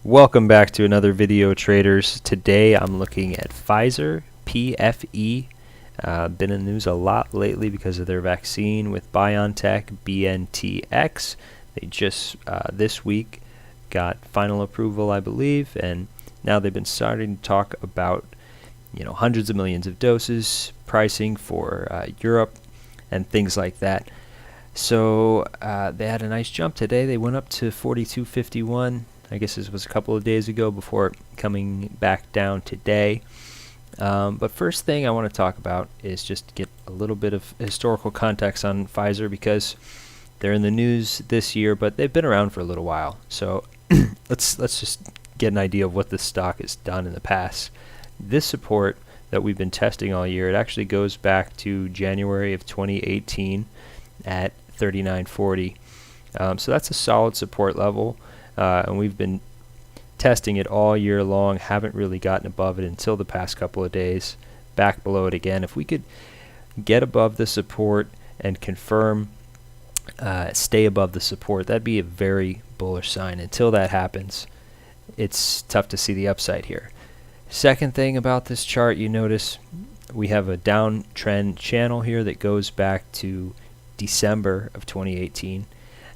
Welcome back to another video, traders. Today I'm looking at Pfizer, PFE. Been in the news a lot lately because of their vaccine with BioNTech, BNTX. They just this week got final approval, I believe, and now they've been starting to talk about hundreds of millions of doses, pricing for Europe, and things like that. So they had a nice jump today. They went up to 42.51. I guess this was a couple of days ago before coming back down today. But first thing I want to talk about is just get a little bit of historical context on Pfizer, because they're in the news this year, but they've been around for a little while. So let's just get an idea of what this stock has done in the past. This support that we've been testing all year, it actually goes back to January of 2018 at 39.40. So that's a solid support level. And we've been testing it all year long, haven't really gotten above it until the past couple of days, back below it again. If we could get above the support and confirm, stay above the support, that'd be a very bullish sign. Until that happens, it's tough to see the upside here. Second thing about this chart, you notice we have a downtrend channel here that goes back to December of 2018.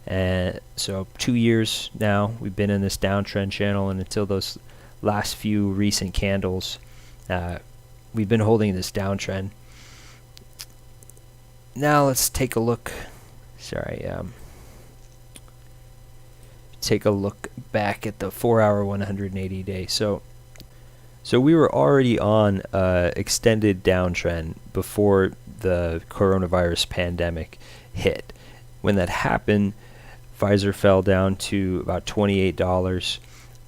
And so 2 years now we've been in this downtrend channel, and until those last few recent candles, we've been holding this downtrend. Now let's take a look. Take a look back at the 4-hour 180-day. So we were already on extended downtrend before the coronavirus pandemic hit. When that happened, Pfizer fell down to about $28,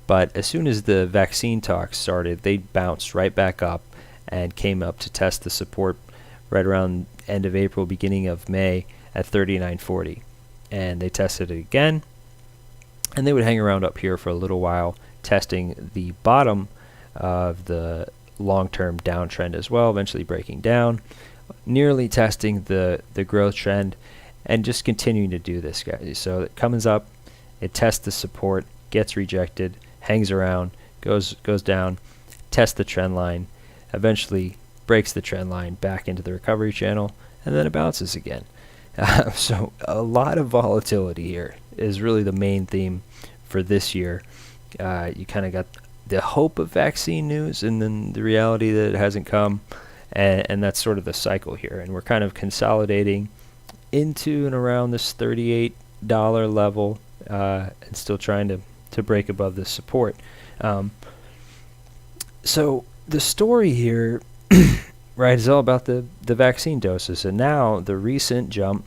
but as soon as the vaccine talks started, they bounced right back up and came up to test the support right around end of April, beginning of May at 39.40. And they tested it again, and they would hang around up here for a little while, testing the bottom of the long-term downtrend as well, eventually breaking down, nearly testing the growth trend, and just continuing to do this, guys. So it comes up, it tests the support, gets rejected, hangs around, goes down, tests the trend line, eventually breaks the trend line back into the recovery channel, and then it bounces again. So a lot of volatility here is really the main theme for this year. You kind of got the hope of vaccine news, and then the reality that it hasn't come, and that's sort of the cycle here. And we're kind of consolidating into and around this $38 level, and still trying to break above this support. So the story here right, is all about the vaccine doses, and now the recent jump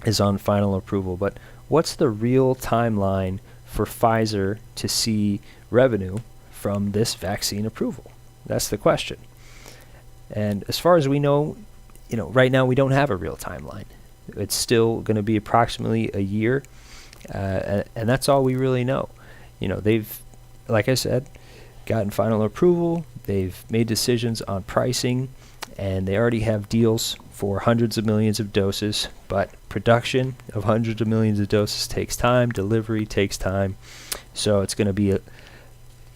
is on final approval. But what's the real timeline for Pfizer to see revenue from this vaccine approval? That's the question. And as far as we know, right now we don't have a real timeline. It's still going to be approximately a year, and that's all we really know. They've, like I said, gotten final approval. They've made decisions on pricing, and they already have deals for hundreds of millions of doses. But production of hundreds of millions of doses takes time. Delivery takes time. So it's going to be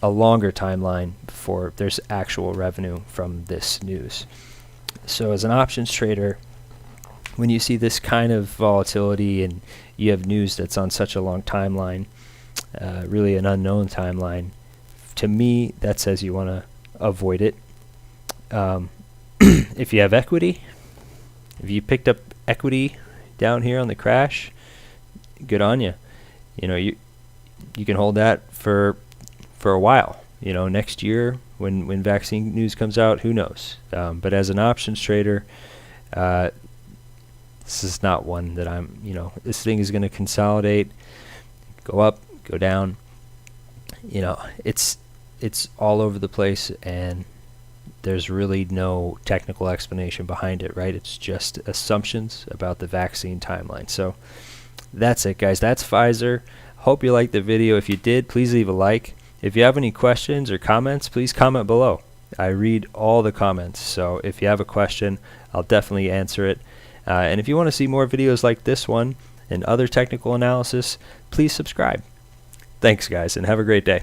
a longer timeline before there's actual revenue from this news. So as an options trader, when you see this kind of volatility and you have news that's on such a long timeline, really an unknown timeline, to me that says you want to avoid it. If you have equity, if you picked up equity down here on the crash, good on you. You can hold that for a while. Next year when vaccine news comes out, who knows? But as an options trader, this is not one that this thing is going to consolidate, go up, go down. It's all over the place, and there's really no technical explanation behind it, right? It's just assumptions about the vaccine timeline. So that's it, guys. That's Pfizer. Hope you liked the video. If you did, please leave a like. If you have any questions or comments, please comment below. I read all the comments, so if you have a question, I'll definitely answer it. And if you want to see more videos like this one and other technical analysis, please subscribe. Thanks, guys, and have a great day.